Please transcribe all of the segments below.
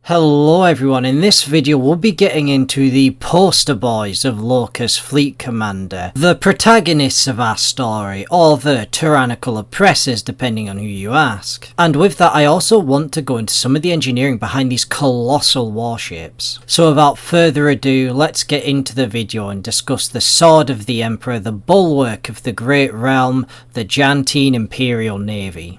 Hello everyone, in this video we'll be getting into the poster boys of Locus Fleet Commander, the protagonists of our story, or the tyrannical oppressors depending on who you ask. And with that I also want to go into some of the engineering behind these colossal warships. So without further ado, let's get into the video and discuss the Sword of the Emperor, the bulwark of the Great Realm, the Jantine Imperial Navy.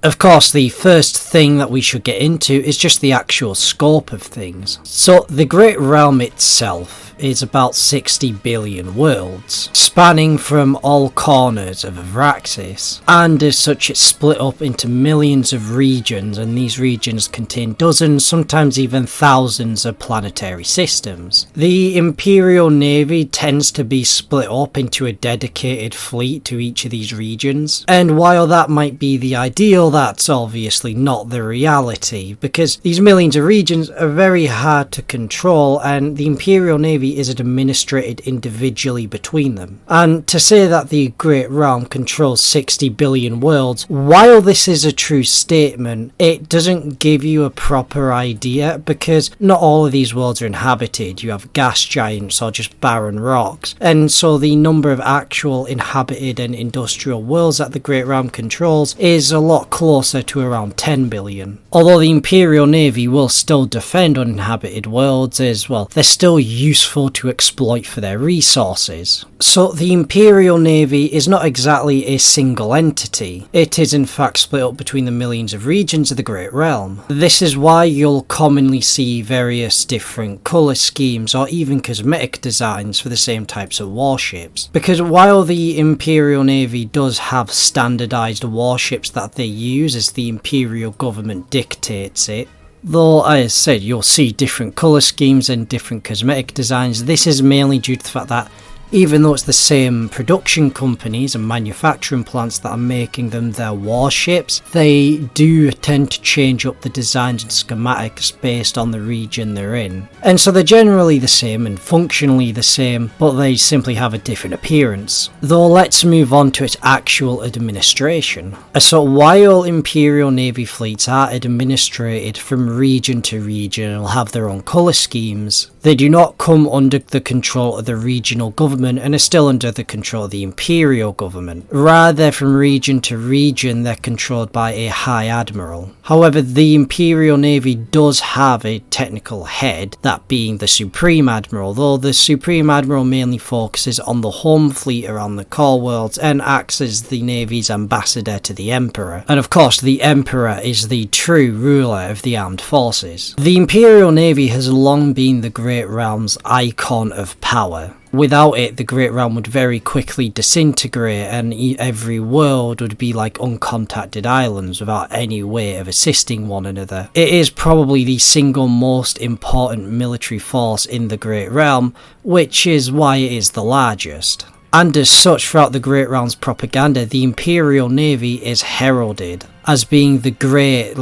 Of course, the first thing that we should get into is just the actual scope of things. So, the Great Realm itself is about 60 billion worlds, spanning from all corners of Avraxis, and as such it's split up into millions of regions, and these regions contain dozens, sometimes even thousands of planetary systems. The Imperial Navy tends to be split up into a dedicated fleet to each of these regions, and while that might be the ideal, that's obviously not the reality, because these millions of regions are very hard to control, and the Imperial Navy is administered individually between them. And to say that the Great Realm controls 60 billion worlds, while this is a true statement, it doesn't give you a proper idea, because not all of these worlds are inhabited. You have gas giants or just barren rocks, and so the number of actual inhabited and industrial worlds that the Great Realm controls is a lot closer to around 10 billion. Although the Imperial Navy will still defend uninhabited worlds as well, they're still useful to exploit for their resources. So the Imperial Navy is not exactly a single entity. It is in fact split up between the millions of regions of the Great Realm. This is why you'll commonly see various different colour schemes or even cosmetic designs for the same types of warships. Because while the Imperial Navy does have standardised warships that they use as the Imperial government dictates it, though, as I said, you'll see different colour schemes and different cosmetic designs, this is mainly due to the fact that even though it's the same production companies and manufacturing plants that are making them their warships, they do tend to change up the designs and schematics based on the region they're in. And so they're generally the same and functionally the same, but they simply have a different appearance. Though let's move on to its actual administration. So while Imperial Navy fleets are administrated from region to region and will have their own colour schemes, they do not come under the control of the regional government and are still under the control of the Imperial government. Rather, from region to region they're controlled by a High Admiral. However, the Imperial Navy does have a technical head, that being the Supreme Admiral, though the Supreme Admiral mainly focuses on the home fleet around the core worlds and acts as the Navy's ambassador to the Emperor. And of course, the Emperor is the true ruler of the armed forces. The Imperial Navy has long been the Great Realm's icon of power. Without it, the Great Realm would very quickly disintegrate and every world would be like uncontacted islands without any way of assisting one another. It is probably the single most important military force in the Great Realm, which is why it is the largest. And as such, throughout the Great Realm's propaganda, the Imperial Navy is heralded as being the great,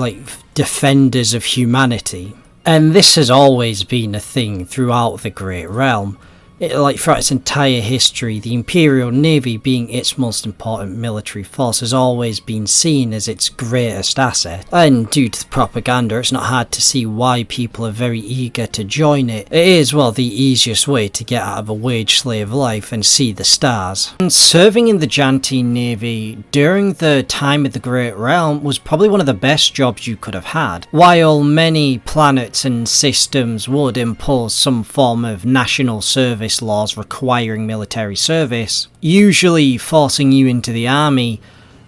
defenders of humanity. And this has always been a thing throughout the Great Realm. Throughout its entire history, the Imperial Navy, being its most important military force, has always been seen as its greatest asset. And due to the propaganda, it's not hard to see why people are very eager to join it. It is, well, the easiest way to get out of a wage slave life and see the stars. And serving in the Jantine Navy during the time of the Great Realm was probably one of the best jobs you could have had. While many planets and systems would impose some form of national service laws requiring military service, usually forcing you into the army,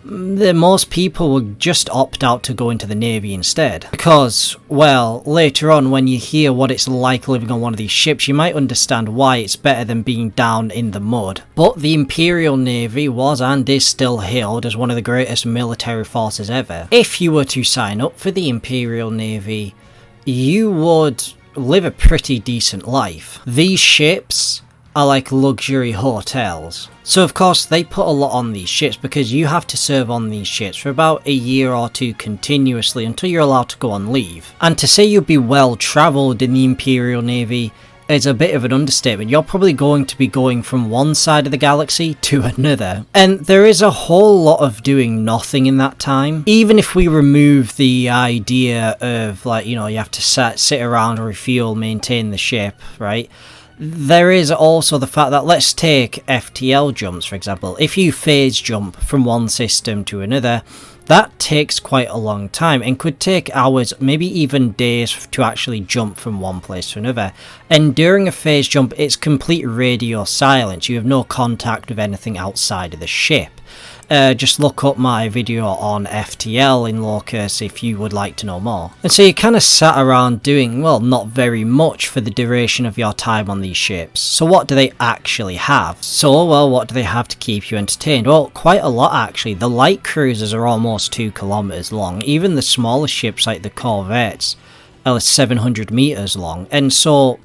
most people would just opt out to go into the Navy instead. Because, well, later on when you hear what it's like living on one of these ships, you might understand why it's better than being down in the mud. But the Imperial Navy was and is still hailed as one of the greatest military forces ever. If you were to sign up for the Imperial Navy, you would live a pretty decent life. These ships are like luxury hotels. So of course they put a lot on these ships because you have to serve on these ships for about a year or two continuously until you're allowed to go on leave. And to say you'd be well travelled in the Imperial Navy is a bit of an understatement. You're probably going to be going from one side of the galaxy to another. And there is a whole lot of doing nothing in that time. Even if we remove the idea of, like, you know, you have to sit around, refuel, maintain the ship, right? There is also the fact that, let's take FTL jumps, for example. If you phase jump from one system to another, that takes quite a long time and could take hours, maybe even days to actually jump from one place to another. And during a phase jump, it's complete radio silence. You have no contact with anything outside of the ship. Just look up my video on FTL in Locus if you would like to know more. And so you kind of sat around doing, well, not very much for the duration of your time on these ships. So what do they actually have? So, well, what do they have to keep you entertained? Well, quite a lot actually. The light cruisers are almost 2 kilometers long. Even the smaller ships like the corvettes are 700 meters long. And so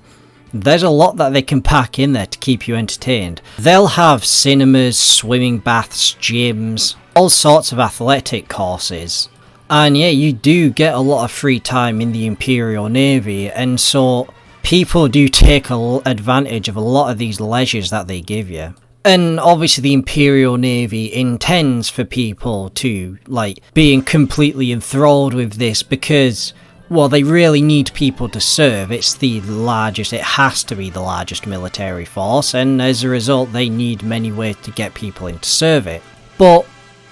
there's a lot that they can pack in there to keep you entertained. They'll have cinemas, swimming baths, gyms, all sorts of athletic courses. And yeah, you do get a lot of free time in the Imperial Navy, and so people do take advantage of a lot of these leisures that they give you. And obviously the Imperial Navy intends for people to, like, being completely enthralled with this because, well, they really need people to serve. It's the largest, it has to be the largest military force, and as a result they need many ways to get people in to serve it. But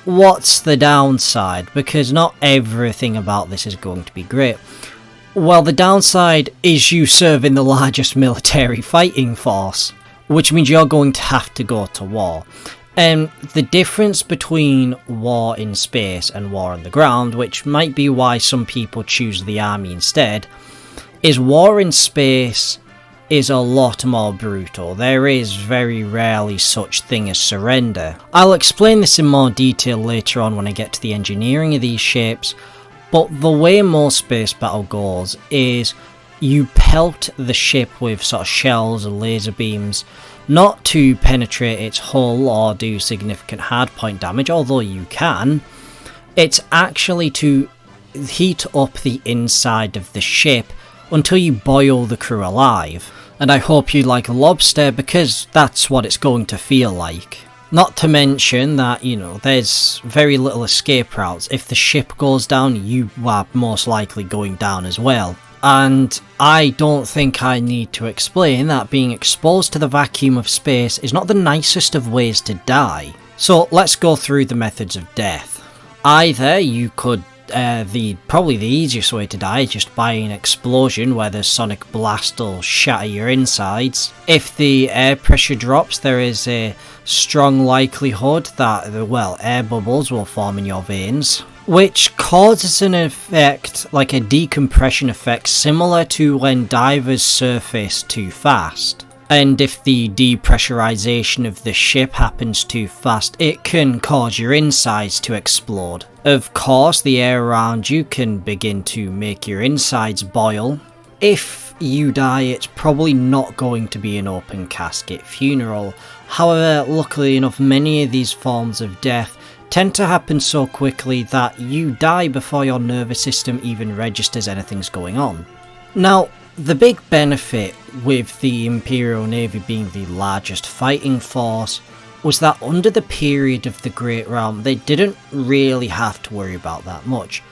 what's the downside? Because not everything about this is going to be great. Well, the downside is you serve in the largest military fighting force, which means you're going to have to go to war. And the difference between war in space and war on the ground, which might be why some people choose the army instead, is war in space is a lot more brutal. There is very rarely such thing as surrender. I'll explain this in more detail later on when I get to the engineering of these ships, but the way most space battle goes is you pelt the ship with sort of shells and laser beams, not to penetrate its hull or do significant hardpoint damage, although you can. It's actually to heat up the inside of the ship until you boil the crew alive. And I hope you like lobster, because that's what it's going to feel like. Not to mention that, you know, there's very little escape routes. If the ship goes down, you are most likely going down as well. And I don't think I need to explain that being exposed to the vacuum of space is not the nicest of ways to die. So let's go through the methods of death. Either you could, probably the easiest way to die is just by an explosion where the sonic blast will shatter your insides. If the air pressure drops, there is a strong likelihood that, well, air bubbles will form in your veins, which causes an effect, like a decompression effect, similar to when divers surface too fast. And if the depressurization of the ship happens too fast, it can cause your insides to explode. Of course, the air around you can begin to make your insides boil. If you die, it's probably not going to be an open casket funeral. However, luckily enough, many of these forms of death tend to happen so quickly that you die before your nervous system even registers anything's going on. Now, the big benefit with the Imperial Navy being the largest fighting force was that under the period of the Great Realm, they didn't really have to worry about that much.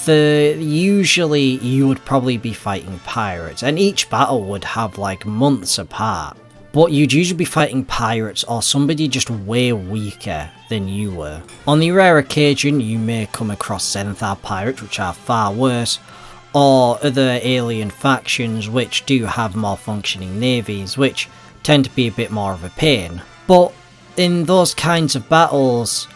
Usually you would probably be fighting pirates, and each battle would have like months apart. But you'd usually be fighting pirates or somebody just way weaker than you were. On the rare occasion you may come across Xanthar pirates, which are far worse, or other alien factions which do have more functioning navies, which tend to be a bit more of a pain. But in those kinds of battles,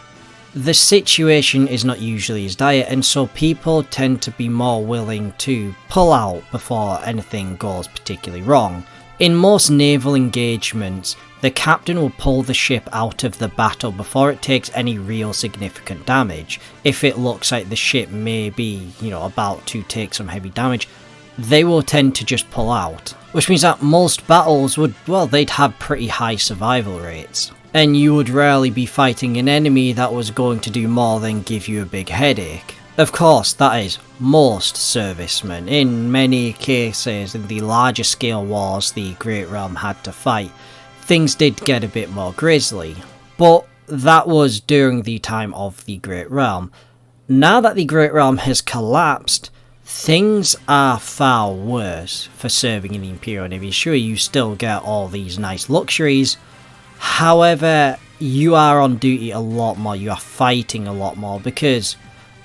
the situation is not usually as dire, and so people tend to be more willing to pull out before anything goes particularly wrong. In most naval engagements, the captain will pull the ship out of the battle before it takes any real significant damage. If it looks like the ship may be, about to take some heavy damage, they will tend to just pull out. Which means that most battles they'd have pretty high survival rates. and you would rarely be fighting an enemy that was going to do more than give you a big headache. Of course, that is most servicemen. In many cases, in the larger scale wars the Great Realm had to fight, things did get a bit more grisly. But that was during the time of the Great Realm. Now that the Great Realm has collapsed, things are far worse for serving in the Imperial Navy. Sure, you still get all these nice luxuries, however, you are on duty a lot more, you are fighting a lot more, because,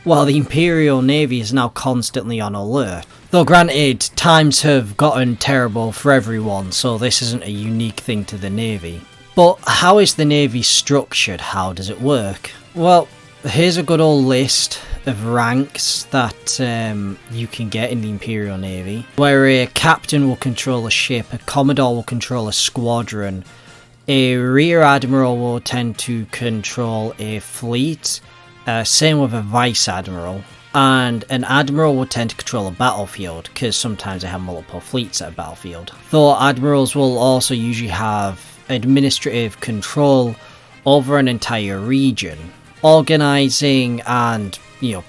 well, the Imperial Navy is now constantly on alert. Though granted, times have gotten terrible for everyone, so this isn't a unique thing to the Navy. But how is the Navy structured? How does it work? Well, here's a good old list of ranks that you can get in the Imperial Navy, where a captain will control a ship, a commodore will control a squadron, a rear admiral will tend to control a fleet, same with a vice admiral, and an admiral will tend to control a battlefield, because sometimes they have multiple fleets at a battlefield. Though admirals will also usually have administrative control over an entire region, organising and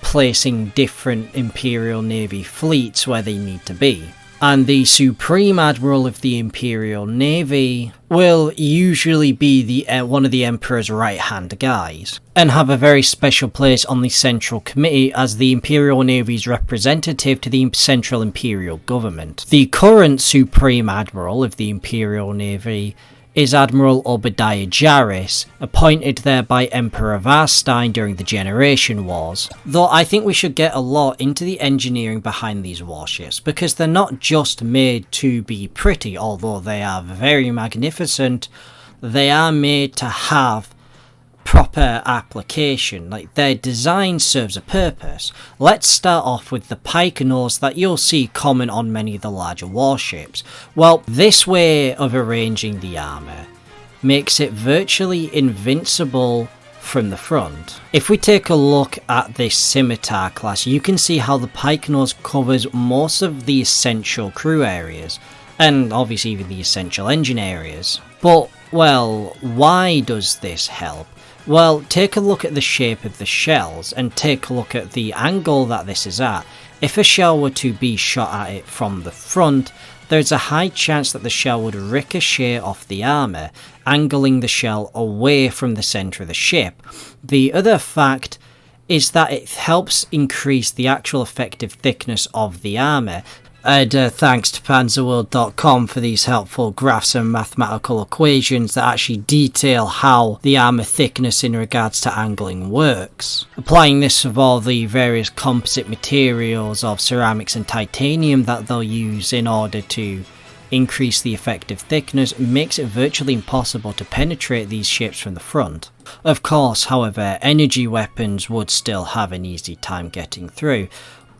placing different Imperial Navy fleets where they need to be. And the Supreme Admiral of the Imperial Navy will usually be one of the Emperor's right-hand guys, and have a very special place on the Central Committee as the Imperial Navy's representative to the Central Imperial Government. The current Supreme Admiral of the Imperial Navy is Admiral Obadiah Jarris, appointed there by Emperor Varstein during the Generation Wars. Though I think we should get a lot into the engineering behind these warships, because they're not just made to be pretty, although they are very magnificent, they are made to have proper application, like their design serves a purpose. Let's start off with the pike nose that you'll see common on many of the larger warships. Well, this way of arranging the armour makes it virtually invincible from the front. If we take a look at this scimitar class, you can see how the pike nose covers most of the essential crew areas, and obviously even the essential engine areas. But, well, why does this help? Well, take a look at the shape of the shells, and take a look at the angle that this is at. If a shell were to be shot at it from the front, there's a high chance that the shell would ricochet off the armour, angling the shell away from the centre of the ship. The other fact is that it helps increase the actual effective thickness of the armour. And thanks to panzerworld.com for these helpful graphs and mathematical equations that actually detail how the armour thickness in regards to angling works. Applying this with all the various composite materials of ceramics and titanium that they'll use in order to increase the effective thickness makes it virtually impossible to penetrate these ships from the front. Of course, however, energy weapons would still have an easy time getting through.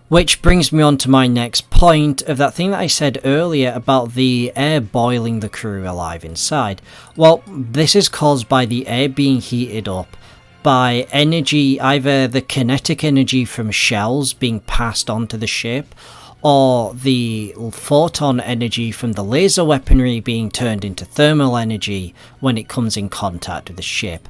Which brings me on to my next point of that thing that I said earlier about the air boiling the crew alive inside. Well, this is caused by the air being heated up by energy, either the kinetic energy from shells being passed onto the ship, or the photon energy from the laser weaponry being turned into thermal energy when it comes in contact with the ship.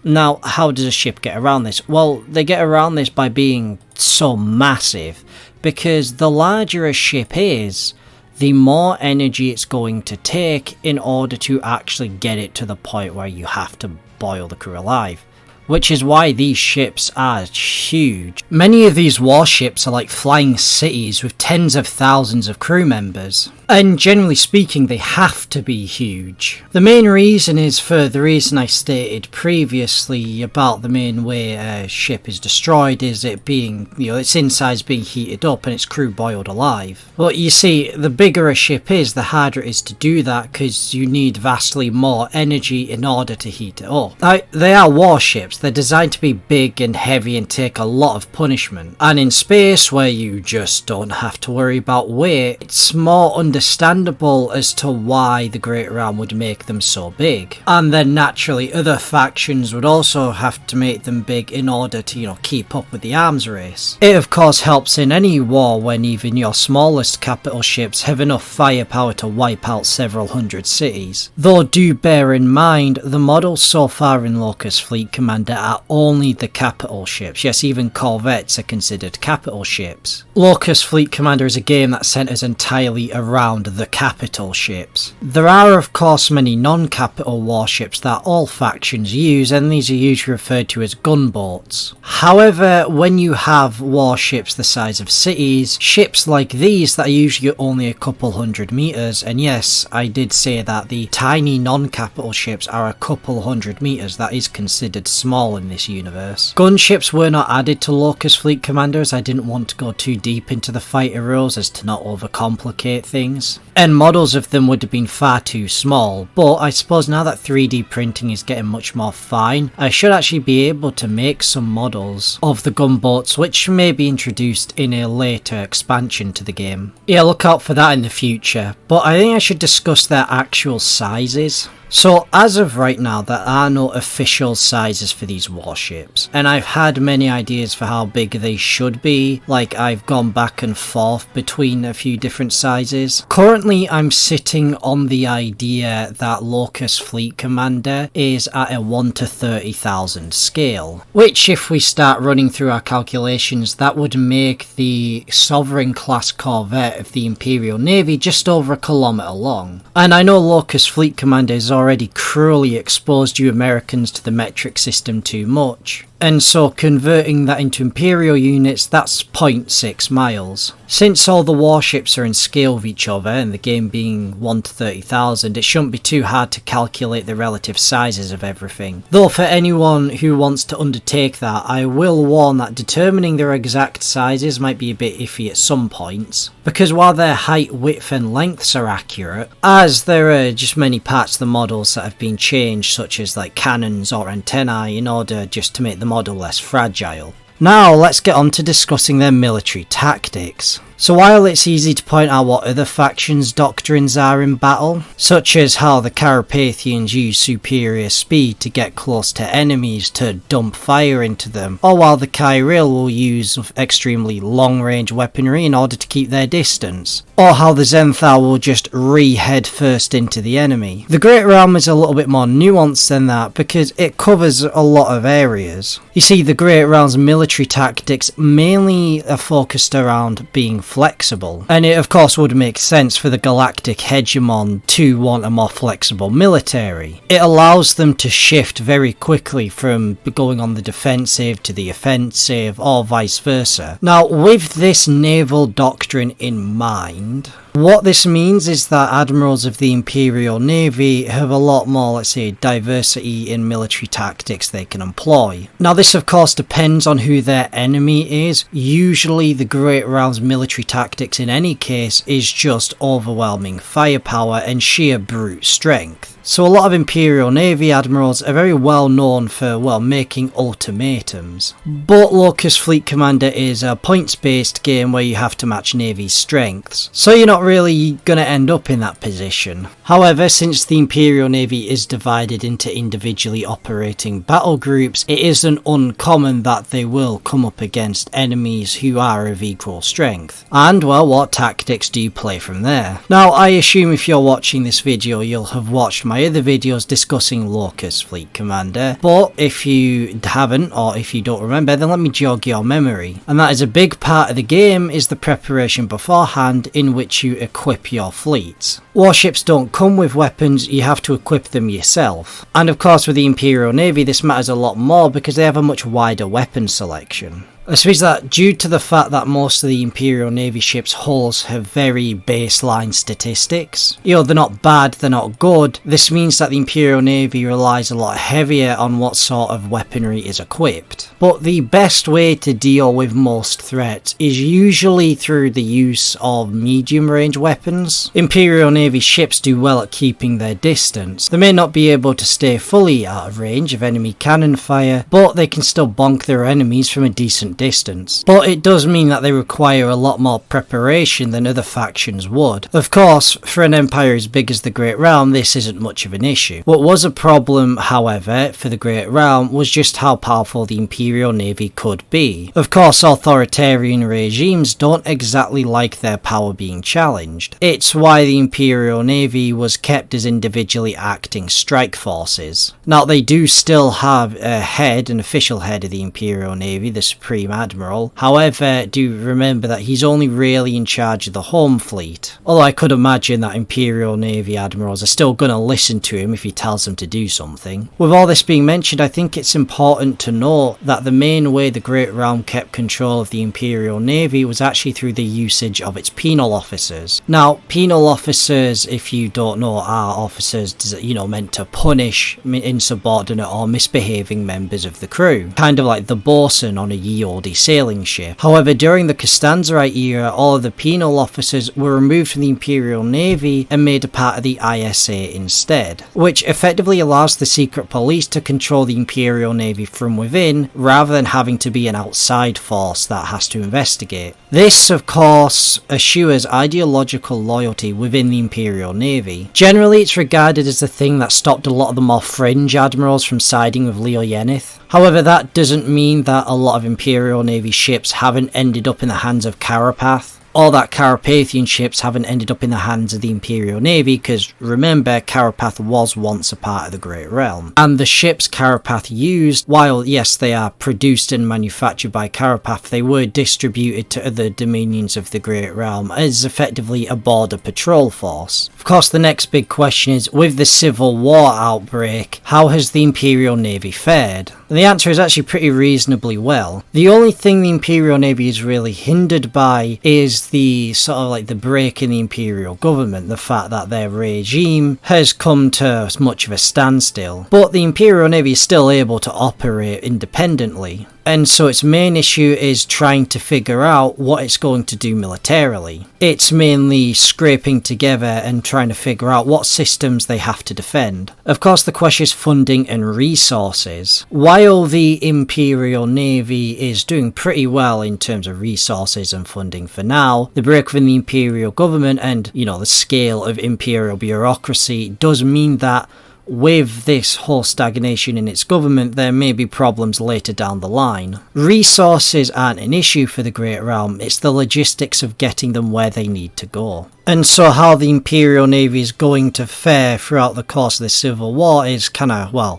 Now, how does a ship get around this? Well, they get around this by being so massive, because the larger a ship is, the more energy it's going to take in order to actually get it to the point where you have to boil the crew alive. Which is why these ships are huge. Many of these warships are like flying cities with tens of thousands of crew members. And generally speaking, they have to be huge. The main reason is for the reason I stated previously about the main way a ship is destroyed, is it being, its insides being heated up and its crew boiled alive. But you see, the bigger a ship is, the harder it is to do that, because you need vastly more energy in order to heat it up. Now, they are warships. they're designed to be big and heavy and take a lot of punishment. And in space, where you just don't have to worry about weight, it's more understandable as to why the Great Realm would make them so big. And then naturally, other factions would also have to make them big in order to, keep up with the arms race. It of course helps in any war when even your smallest capital ships have enough firepower to wipe out several hundred cities. Though do bear in mind, the models so far in Locus Fleet Commander are only the capital ships. Yes, even corvettes are considered capital ships. Locus Fleet Commander is a game that centres entirely around the capital ships. There are of course many non-capital warships that all factions use, and these are usually referred to as gunboats. However, when you have warships the size of cities, ships like these that are usually only a couple hundred meters, and yes, I did say that the tiny non-capital ships are a couple hundred meters, that is considered small in this universe. Gunships were not added to Locus Fleet Commander as I didn't want to go too deep into the fighter rules as to not overcomplicate things. And models of them would have been far too small, but I suppose now that 3D printing is getting much more fine, I should actually be able to make some models of the gunboats which may be introduced in a later expansion to the game. Yeah, look out for that in the future, but I think I should discuss their actual sizes. So as of right now, there are no official sizes for these warships, and I've had many ideas for how big they should be, like I've gone back and forth between a few different sizes. Currently I'm sitting on the idea that Locus Fleet Commander is at a 1 to 30,000 scale, which if we start running through our calculations, that would make the Sovereign class corvette of the Imperial Navy just over a kilometre long. And I know Locus Fleet Commander is already cruelly exposed you Americans to the metric system too much, and so converting that into Imperial units, that's 0.6 miles. Since all the warships are in scale with each other, and the game being 1 to 30,000, it shouldn't be too hard to calculate the relative sizes of everything. Though for anyone who wants to undertake that, I will warn that determining their exact sizes might be a bit iffy at some points, because while their height, width and lengths are accurate, as there are just many parts of the models that have been changed, such as like cannons or antennae, in order just to make the model less fragile. Now let's get on to discussing their military tactics. So while it's easy to point out what other factions' doctrines are in battle, such as how the Carpathians use superior speed to get close to enemies to dump fire into them, or while the Kyril will use extremely long-range weaponry in order to keep their distance, or how the Zenthal will just re-head first into the enemy. The Great Realm is a little bit more nuanced than that because it covers a lot of areas. You see, the Great Realm's military tactics mainly are focused around being flexible, and it of course would make sense for the galactic hegemon to want a more flexible military. It allows them to shift very quickly from going on the defensive to the offensive, or vice versa. Now, with this naval doctrine in mind, what this means is that admirals of the Imperial Navy have a lot more, let's say, diversity in military tactics they can employ. Now this of course depends on who their enemy is. Usually the Great Realm's military tactics in any case is just overwhelming firepower and sheer brute strength. So a lot of Imperial Navy admirals are very well known for, well, making ultimatums. But Locus Fleet Commander is a points-based game where you have to match Navy's strengths, so you're not really going to end up in that position. However, since the Imperial Navy is divided into individually operating battle groups, it isn't uncommon that they will come up against enemies who are of equal strength. And, well, what tactics do you play from there? Now, I assume if you're watching this video, you'll have watched my other videos discussing Locus Fleet Commander, but if you haven't, or if you don't remember, then let me jog your memory. And that is a big part of the game is the preparation beforehand in which you equip your fleets. Warships don't come with weapons, you have to equip them yourself. And of course with the Imperial Navy this matters a lot more because they have a much wider weapon selection. I suppose that due to the fact that most of the Imperial Navy ships' hulls have very baseline statistics, they're not bad, they're not good, this means that the Imperial Navy relies a lot heavier on what sort of weaponry is equipped. But the best way to deal with most threats is usually through the use of medium range weapons. Imperial Navy ships do well at keeping their distance. They may not be able to stay fully out of range of enemy cannon fire, but they can still bonk their enemies from a decent distance. But it does mean that they require a lot more preparation than other factions would. Of course, for an empire as big as the Great Realm, this isn't much of an issue. What was a problem, however, for the Great Realm was just how powerful the Imperial Navy could be. Of course, authoritarian regimes don't exactly like their power being challenged. It's why the Imperial Navy was kept as individually acting strike forces. Now, they do still have a head, an official head of the Imperial Navy, the Supreme Admiral. However, do remember that he's only really in charge of the home fleet. Although I could imagine that Imperial Navy admirals are still going to listen to him if he tells them to do something. With all this being mentioned, I think it's important to note that the main way the Great Realm kept control of the Imperial Navy was actually through the usage of its penal officers. Now, penal officers, if you don't know, are officers, meant to punish insubordinate or misbehaving members of the crew. Kind of like the bosun on a ye olde sailing ship. However, during the Costanzarite era, all of the penal officers were removed from the Imperial Navy and made a part of the ISA instead, which effectively allows the secret police to control the Imperial Navy from within, rather than having to be an outside force that has to investigate. This, of course, assures ideological loyalty within the Imperial Navy. Generally, it's regarded as the thing that stopped a lot of the more fringe admirals from siding with Leo Yenith. However, that doesn't mean that a lot of Imperial Navy ships haven't ended up in the hands of Carapath, or that Carapathian ships haven't ended up in the hands of the Imperial Navy, because remember, Carapath was once a part of the Great Realm. And the ships Carapath used, while yes they are produced and manufactured by Carapath, they were distributed to other dominions of the Great Realm as effectively a border patrol force. Of course, the next big question is, with the Civil War outbreak, how has the Imperial Navy fared? And the answer is actually pretty reasonably well. The only thing the Imperial Navy is really hindered by is the sort of like the break in the Imperial government, the fact that their regime has come to much of a standstill. But the Imperial Navy is still able to operate independently. And so its main issue is trying to figure out what it's going to do militarily. It's mainly scraping together and trying to figure out what systems they have to defend. Of course, the question is funding and resources. While the Imperial Navy is doing pretty well in terms of resources and funding for now, the break within the Imperial government and, the scale of Imperial bureaucracy does mean that with this whole stagnation in its government, there may be problems later down the line. Resources aren't an issue for the Great Realm, it's the logistics of getting them where they need to go. And so how the Imperial Navy is going to fare throughout the course of the Civil War is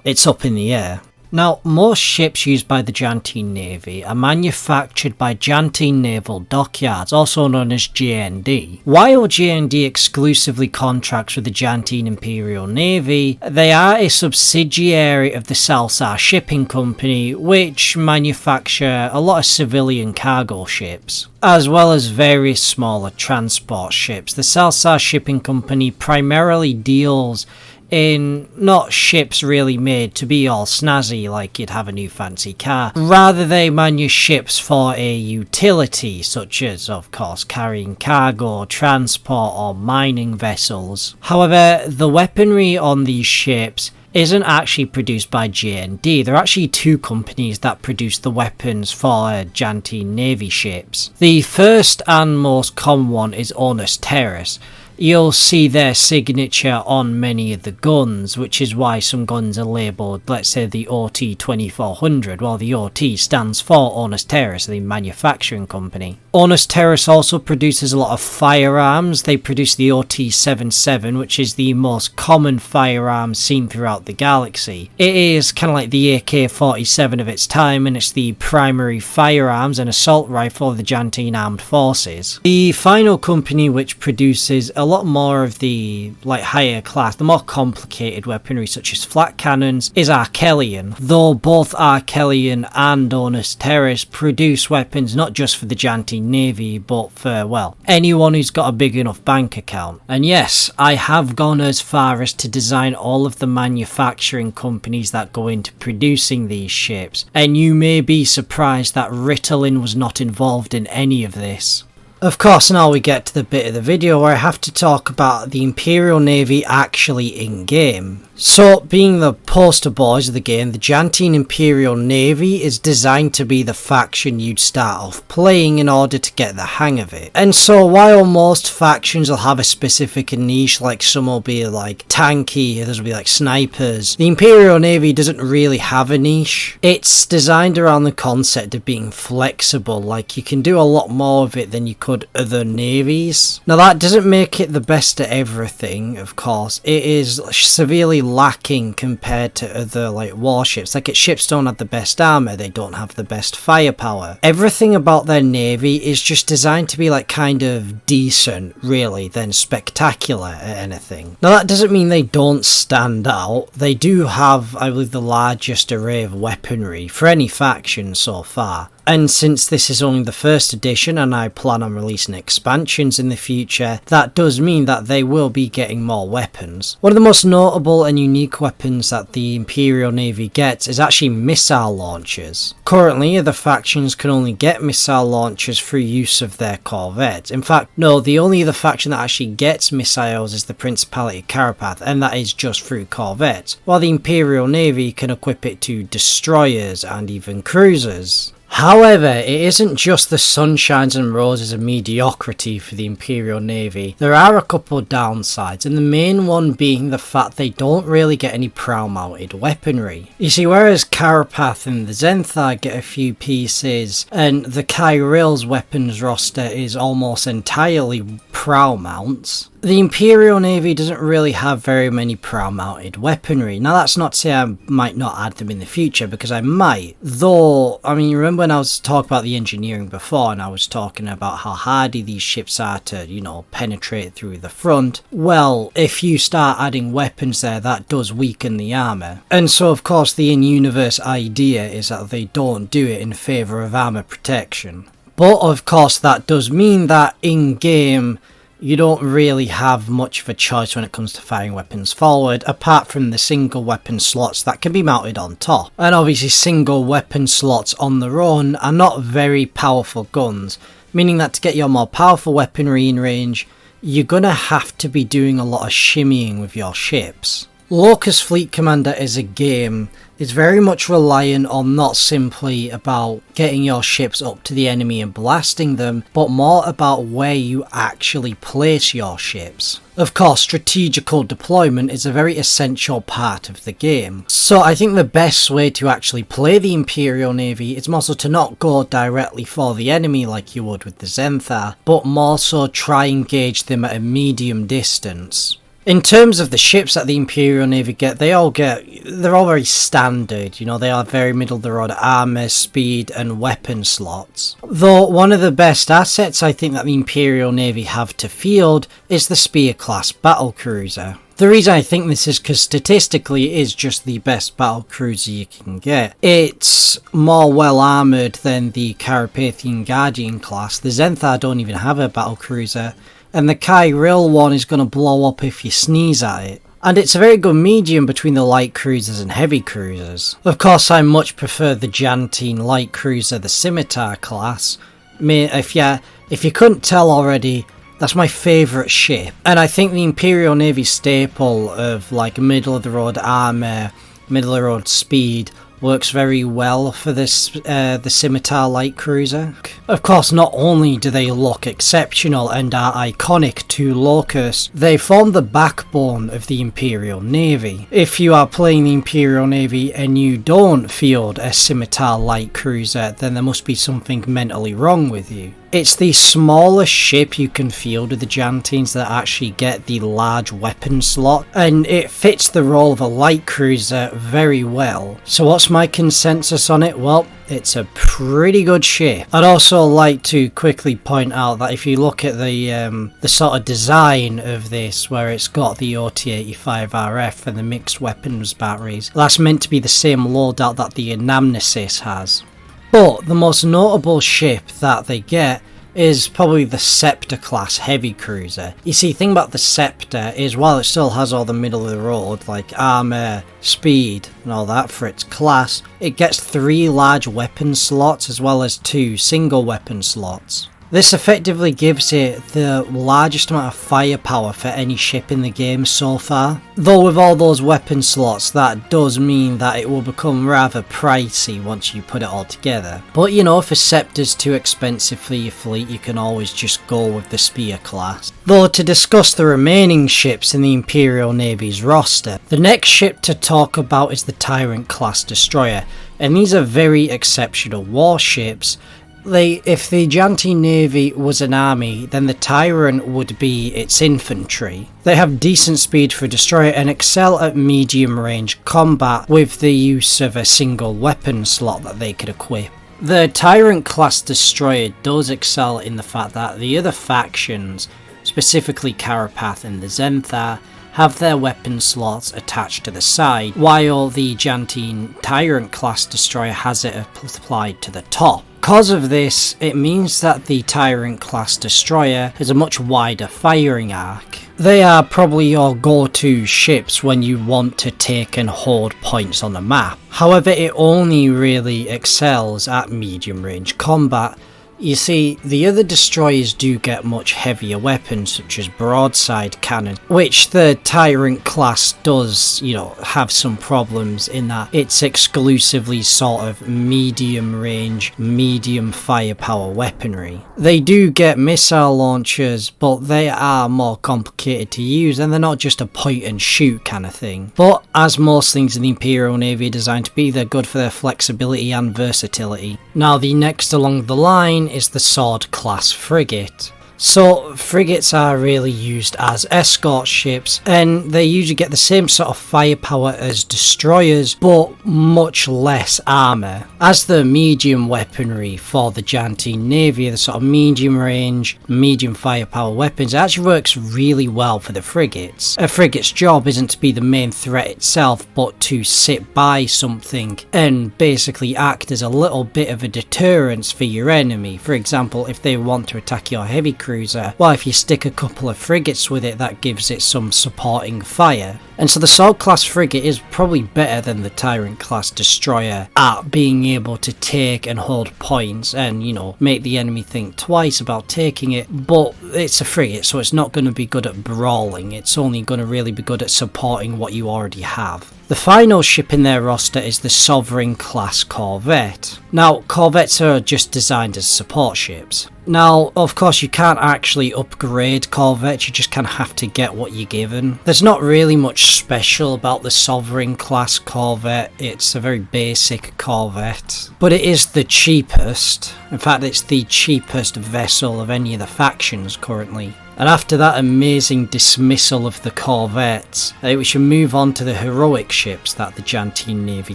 it's up in the air. Now, most ships used by the Jantine Navy are manufactured by Jantine Naval Dockyards, also known as JND. While JND exclusively contracts with the Jantine Imperial Navy, they are a subsidiary of the Salsar Shipping Company, which manufacture a lot of civilian cargo ships, as well as various smaller transport ships. The Salsar Shipping Company primarily deals in not ships really made to be all snazzy like you'd have a new fancy car. Rather, they manufacture ships for a utility, such as, of course, carrying cargo, transport, or mining vessels. However, the weaponry on these ships isn't actually produced by JND. There are actually two companies that produce the weapons for Jantine Navy ships. The first and most common one is Onus Terrace. You'll see their signature on many of the guns, which is why some guns are labelled, let's say, the OT-2400, while the OT stands for Onus Terrace, the manufacturing company. Onus Terrace also produces a lot of firearms. They produce the OT-77, which is the most common firearm seen throughout the galaxy. It is kind of like the AK-47 of its time, and it's the primary firearms and assault rifle of the Jantine Armed Forces. The final company which produces a lot more of the like higher class, the more complicated weaponry such as flat cannons is Archelian, though both Archelian and Onus Terris produce weapons not just for the Jantine Navy but for, well, anyone who's got a big enough bank account. And yes, I have gone as far as to design all of the manufacturing companies that go into producing these ships, and you may be surprised that Ritalin was not involved in any of this. Of course, now we get to the bit of the video where I have to talk about the Imperial Navy actually in-game. So, being the poster boys of the game, the Jantine Imperial Navy is designed to be the faction you'd start off playing in order to get the hang of it. And so, while most factions will have a specific niche, like some will be like tanky, others will be like snipers, the Imperial Navy doesn't really have a niche. It's designed around the concept of being flexible, like you can do a lot more of it than you could other navies. Now that doesn't make it the best at everything, of course. It is severely lacking compared to other like warships. Like, its ships don't have the best armor, they don't have the best firepower. Everything about their navy is just designed to be like kind of decent, really, than spectacular at anything. Now that doesn't mean they don't stand out. They do have, I believe, the largest array of weaponry for any faction so far. And since this is only the first edition and I plan on releasing expansions in the future, that does mean that they will be getting more weapons. One of the most notable and unique weapons that the Imperial Navy gets is actually missile launchers. Currently, other factions can only get missile launchers through use of their corvettes. In fact, no, the only other faction that actually gets missiles is the Principality of Carapath, and that is just through corvettes, while the Imperial Navy can equip it to destroyers and even cruisers. However, it isn't just the sunshines and roses of mediocrity for the Imperial Navy. There are a couple of downsides, and the main one being the fact they don't really get any prow-mounted weaponry. You see, whereas Carapath and the Zenthar get a few pieces, and the Kyril's weapons roster is almost entirely prow mounts, the Imperial Navy doesn't really have very many prow-mounted weaponry. Now that's not to say I might not add them in the future, because I might. Though, I mean, remember when I was talking about the engineering before, and I was talking about how hardy these ships are to, you know, penetrate through the front? Well, if you start adding weapons there, that does weaken the armour. And so, of course, the in-universe idea is that they don't do it in favour of armour protection. But, of course, that does mean that in-game, you don't really have much of a choice when it comes to firing weapons forward, apart from the single weapon slots that can be mounted on top. And obviously single weapon slots on their own are not very powerful guns, meaning that to get your more powerful weaponry in range, you're gonna have to be doing a lot of shimmying with your ships. Locus Fleet Commander as a game is very much reliant on not simply about getting your ships up to the enemy and blasting them, but more about where you actually place your ships. Of course, strategical deployment is a very essential part of the game. So I think the best way to actually play the Imperial Navy is more so to not go directly for the enemy like you would with the Zenthar, but more so try and engage them at a medium distance. In terms of the ships that the Imperial Navy get, they're all very standard, you know, they are very middle of the road armour, speed and weapon slots. Though one of the best assets I think that the Imperial Navy have to field is the Spear class battlecruiser. The reason I think this is because statistically it is just the best battlecruiser you can get. It's more well armoured than the Carpathian Guardian class. The Zenthar don't even have a battlecruiser, and the Kyril one is going to blow up if you sneeze at it. And it's a very good medium between the light cruisers and heavy cruisers. Of course, I much prefer the Jantine light cruiser, the Scimitar class. If you couldn't tell already, that's my favourite ship. And I think the Imperial Navy staple of like middle of the road armour, middle of the road speed works very well for this the Scimitar light cruiser. Of course, not only do they look exceptional and are iconic to Locus, they form the backbone of the Imperial Navy. If you are playing the Imperial Navy and you don't field a Scimitar light cruiser, then there must be something mentally wrong with you. It's the smallest ship you can field with the Jantines that actually get the large weapon slot, and it fits the role of a light cruiser very well. So what's my consensus on it? Well, it's a pretty good ship. I'd also like to quickly point out that if you look at the sort of design of this, where it's got the OT-85RF and the mixed weapons batteries, that's meant to be the same loadout that the Anamnesis has. But the most notable ship that they get is probably the Scepter class heavy cruiser. You see, the thing about the Scepter is while it still has all the middle of the road like armor, speed and all that for its class, it gets 3 large weapon slots as well as 2 single weapon slots. This effectively gives it the largest amount of firepower for any ship in the game so far. Though with all those weapon slots, that does mean that it will become rather pricey once you put it all together. But you know, if a Scepter's too expensive for your fleet, you can always just go with the Spear class. Though to discuss the remaining ships in the Imperial Navy's roster, the next ship to talk about is the Tyrant class destroyer, and these are very exceptional warships. If the Jantine Navy was an army, then the Tyrant would be its infantry. They have decent speed for a destroyer and excel at medium range combat with the use of a single weapon slot that they could equip. The Tyrant class destroyer does excel in the fact that the other factions, specifically Carapath and the Zenthar, have their weapon slots attached to the side, while the Jantine Tyrant class destroyer has it applied to the top. Because of this, it means that the Tyrant class destroyer has a much wider firing arc. They are probably your go-to ships when you want to take and hold points on the map. However, it only really excels at medium range combat. You see, the other destroyers do get much heavier weapons such as broadside cannon, which the Tyrant class does, have some problems in that it's exclusively sort of medium range, medium firepower weaponry. They do get missile launchers, but they are more complicated to use and they're not just a point and shoot kind of thing. But as most things in the Imperial Navy are designed to be, they're good for their flexibility and versatility. Now the next along the line is the Sword class frigate. So frigates are really used as escort ships and they usually get the same sort of firepower as destroyers but much less armour. As the medium weaponry for the Jantine Navy, the sort of medium range, medium firepower weapons, it actually works really well for the frigates. A frigate's job isn't to be the main threat itself but to sit by something and basically act as a little bit of a deterrence for your enemy. For example, if they want to attack your heavy cruiser, well, if you stick a couple of frigates with it, that gives it some supporting fire. And so the Sword class frigate is probably better than the Tyrant class destroyer at being able to take and hold points and, make the enemy think twice about taking it. But it's a frigate, so it's not going to be good at brawling. It's only going to really be good at supporting what you already have. The final ship in their roster is the Sovereign class corvette. Now, corvettes are just designed as support ships. Now, of course, you can't actually upgrade corvettes, you just kind of have to get what you're given. There's not really much special about the Sovereign class corvette, it's a very basic corvette. But it is the cheapest. In fact, it's the cheapest vessel of any of the factions currently. And after that amazing dismissal of the corvettes, we should move on to the heroic ships that the Jantine Navy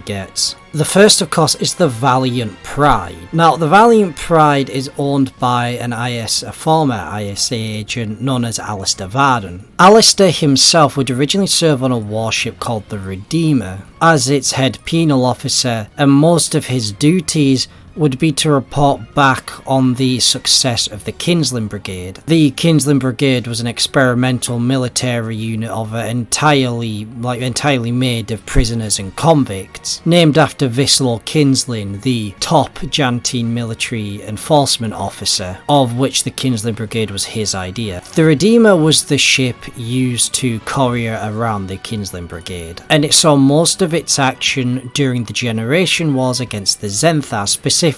gets. The first, of course, is the Valiant Pride. Now, the Valiant Pride is owned by a former ISA agent known as Alistair Varden. Alistair himself would originally serve on a warship called the Redeemer as its head penal officer, and most of his duties would be to report back on the success of the Kinsland Brigade. The Kinsland Brigade was an experimental military unit of entirely made of prisoners and convicts, named after Vislo Kinsland, the top Jantine military enforcement officer, of which the Kinsland Brigade was his idea. The Redeemer was the ship used to courier around the Kinsland Brigade, and it saw most of its action during the Generation Wars against the Zenthar, specifically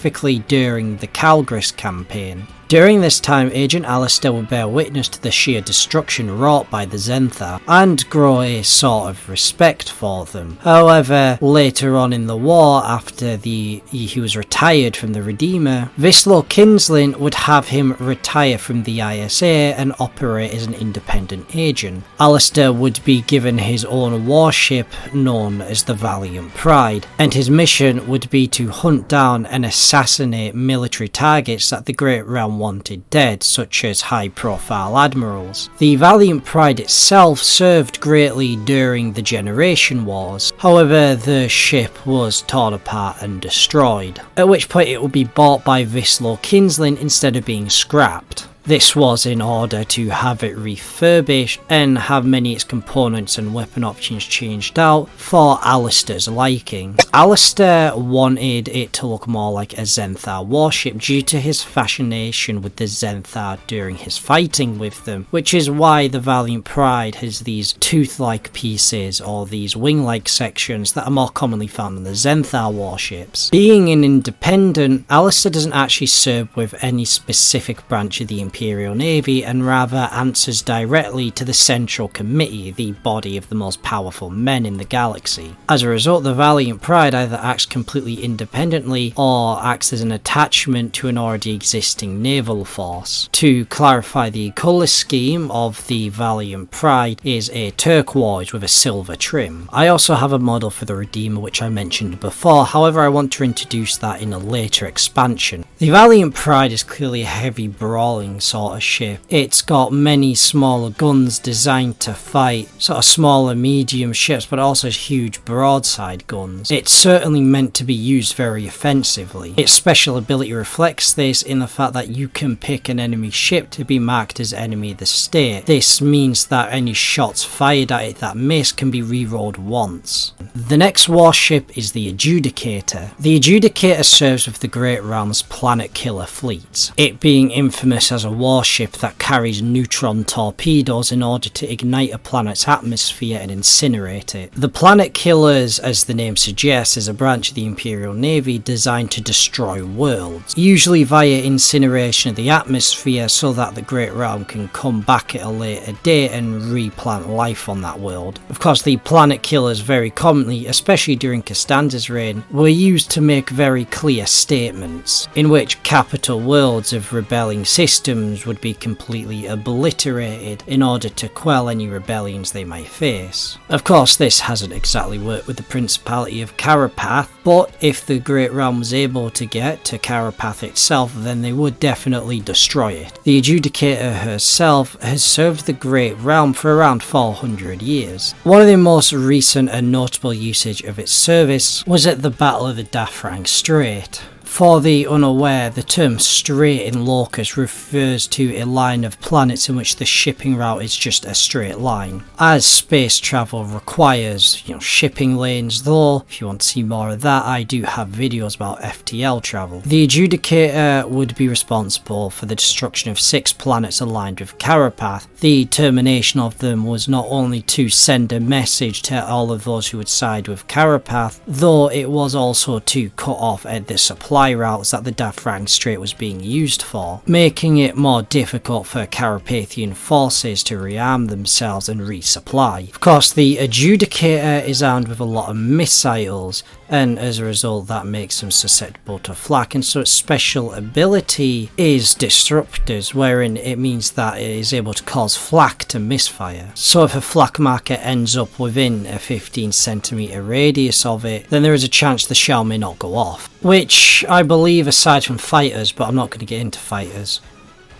during the Calgris campaign. During this time, Agent Alistair would bear witness to the sheer destruction wrought by the Zenthar and grow a sort of respect for them. However, later on in the war, after he was retired from the Redeemer, Vislo Kinslin would have him retire from the ISA and operate as an independent agent. Alistair would be given his own warship known as the Valiant Pride, and his mission would be to hunt down and assassinate military targets that the Great Realm wanted dead, such as high-profile admirals. The Valiant Pride itself served greatly during the Generation Wars, however the ship was torn apart and destroyed, at which point it would be bought by Vislo Kinslin instead of being scrapped. This was in order to have it refurbished and have many of its components and weapon options changed out for Alistair's liking. Alistair wanted it to look more like a Zenthar warship due to his fascination with the Zenthar during his fighting with them, which is why the Valiant Pride has these tooth-like pieces or these wing-like sections that are more commonly found in the Zenthar warships. Being an independent, Alistair doesn't actually serve with any specific branch of the Imperial Navy and rather answers directly to the Central Committee, the body of the most powerful men in the galaxy. As a result, the Valiant Pride either acts completely independently or acts as an attachment to an already existing naval force. To clarify, the colour scheme of the Valiant Pride is a turquoise with a silver trim. I also have a model for the Redeemer which I mentioned before, however I want to introduce that in a later expansion. The Valiant Pride is clearly a heavy brawling sort of ship. It's got many smaller guns designed to fight sort of smaller medium ships, but also has huge broadside guns. It's certainly meant to be used very offensively. Its special ability reflects this in the fact that you can pick an enemy ship to be marked as enemy of the state. This means that any shots fired at it that miss can be rerolled once. The next warship is the Adjudicator. The Adjudicator serves with the Great Realm's planet killer fleets, it being infamous as a warship that carries neutron torpedoes in order to ignite a planet's atmosphere and incinerate it. The Planet Killers, as the name suggests, is a branch of the Imperial Navy designed to destroy worlds, usually via incineration of the atmosphere so that the Great Realm can come back at a later date and replant life on that world. Of course, the Planet Killers very commonly, especially during Costanza's reign, were used to make very clear statements, in which capital worlds of rebelling systems would be completely obliterated in order to quell any rebellions they might face. Of course, this hasn't exactly worked with the Principality of Carapath, but if the Great Realm was able to get to Carapath itself, then they would definitely destroy it. The Adjudicator herself has served the Great Realm for around 400 years. One of the most recent and notable usage of its service was at the Battle of the Dafrang Strait. For the unaware, the term strait in Locus refers to a line of planets in which the shipping route is just a straight line, as space travel requires, shipping lanes, though if you want to see more of that, I do have videos about FTL travel. The Adjudicator would be responsible for the destruction of 6 planets aligned with Carapath. The termination of them was not only to send a message to all of those who would side with Carapath, though it was also to cut off at the supply routes that the Dafrang Strait was being used for, making it more difficult for Carapathian forces to rearm themselves and resupply. Of course, the Adjudicator is armed with a lot of missiles, and as a result that makes them susceptible to flak, and so its special ability is Disruptors, wherein it means that it is able to cause flak to misfire. So if a flak marker ends up within a 15cm radius of it, then there is a chance the shell may not go off, which I believe, aside from fighters, but I'm not going to get into fighters,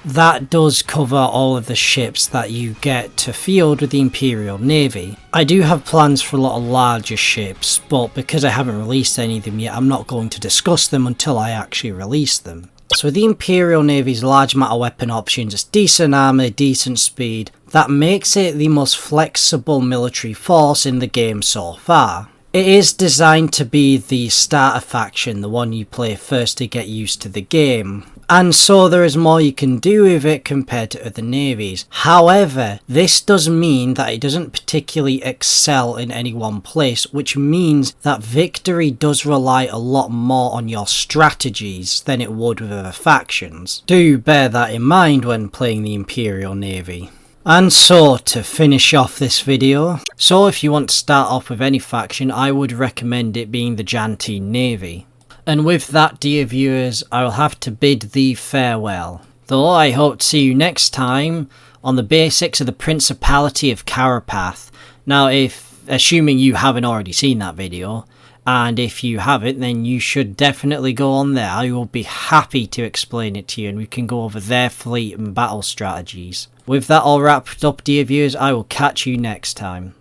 that does cover all of the ships that you get to field with the Imperial Navy. I do have plans for a lot of larger ships, but because I haven't released any of them yet, I'm not going to discuss them until I actually release them. So with the Imperial Navy's large amount of weapon options, it's decent armour, decent speed, that makes it the most flexible military force in the game so far. It is designed to be the starter faction, the one you play first to get used to the game, and so there is more you can do with it compared to other navies. However, this does mean that it doesn't particularly excel in any one place, which means that victory does rely a lot more on your strategies than it would with other factions. Do bear that in mind when playing the Imperial Navy. And so, to finish off this video, so if you want to start off with any faction, I would recommend it being the Jantine Navy. And with that, dear viewers, I will have to bid thee farewell. Though I hope to see you next time on the basics of the Principality of Carapath. Now, assuming you haven't already seen that video, and if you haven't, then you should definitely go on there. I will be happy to explain it to you, and we can go over their fleet and battle strategies. With that all wrapped up, dear viewers, I will catch you next time.